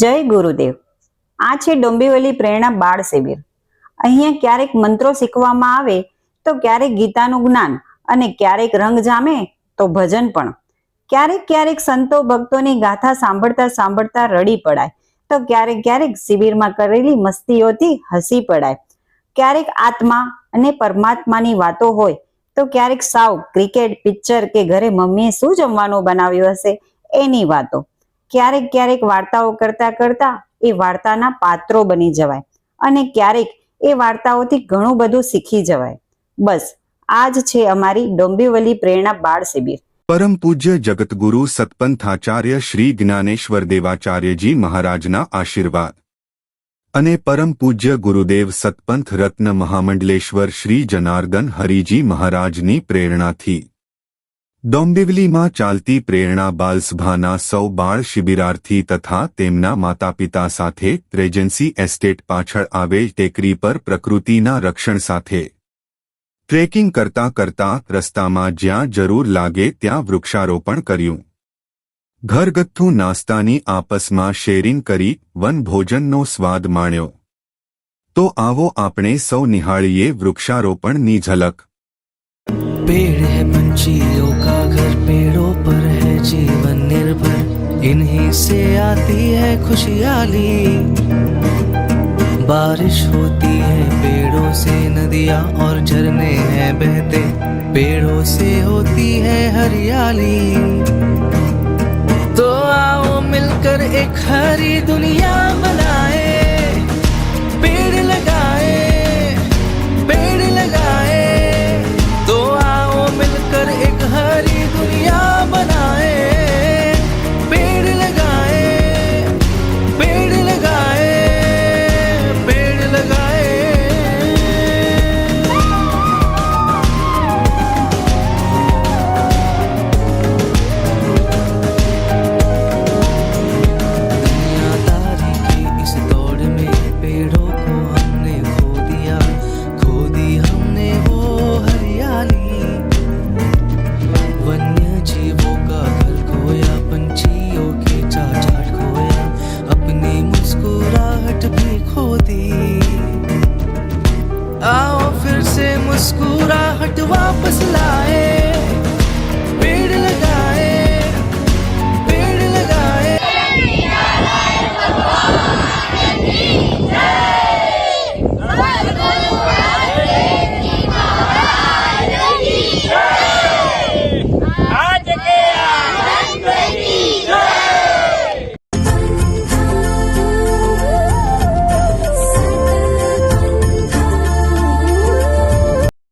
જય ગુરુદેવ। આ છે ડોંબિવલી પ્રેરણા બાળ શિબિર। અહીંયા ક્યારેક મંત્રો શીખવામાં આવે તો ક્યારેક ગીતાનું જ્ઞાન અને ક્યારેક રંગ જામે તો ભજન પણ। ક્યારેક ક્યારેક સંતો ભક્તોની ગાથા સાંભળતા સાંભળતા રડી પડાય તો ક્યારેક ક્યારેક શિબિરમાં કરેલી મસ્તીઓથી હસી પડાય। ક્યારેક આત્મા અને પરમાત્માની વાતો હોય તો ક્યારેક સાવ ક્રિકેટ, પિક્ચર કે ઘરે મમ્મીએ શું જમવાનું બનાવ્યું હશે એની વાતો। ક્યારેક ક્યારેક વાર્તાઓ કરતા કરતા એ વાર્તાના પાત્રો બની જવાય અને ક્યારેક એ વાર્તાઓથી ઘણું બધું શીખી જવાય। બસ આ જ છે અમારી ડોંબિવલી પ્રેરણા બાળ શિબિર। परम पूज्य जगतगुरु सतपंथाचार्य श्री ज्ञानेश्वर देवाचार्यजी महाराजना आशीर्वाद अने परम पूज्य गुरुदेव सतपंथ रत्न महामंडलेश्वर श्री जनार्दन हरिजी महाराजनी प्रेरणा थी डोंबिवली में चालती प्रेरणा बालसभाना सौ बाळ शिबिरार्थी तथा तेमना माता पिता साथे रेजेंसी एस्टेट पाछळ आवेल टेकरी पर प्रकृतिना रक्षण साथे ट्रेकिंग करता करता रस्तामां ज्यां जरूर लागे त्यां वृक्षारोपण कर्युं। घरगथ्थु नाસ્તાની आपसमां शेरिंग करी वन भोजननो स्वाद माण्यो। तो आवो आपणे सौ निहाळीए वृक्षारोपणनी झलक। पेड़ है पंछियों का घर, पेड़ों पर है जीवन निर्भर, इन्हीं से आती है खुशहाली। बारिश होती है पेड़ों से, नदियाँ और झरने हैं बहते, पेड़ों से होती है हरियाली। तो आओ मिलकर एक हरी दुनिया बनाए, पेड़ लगाए, पेड़ लगाए। तो आओ मिलकर एक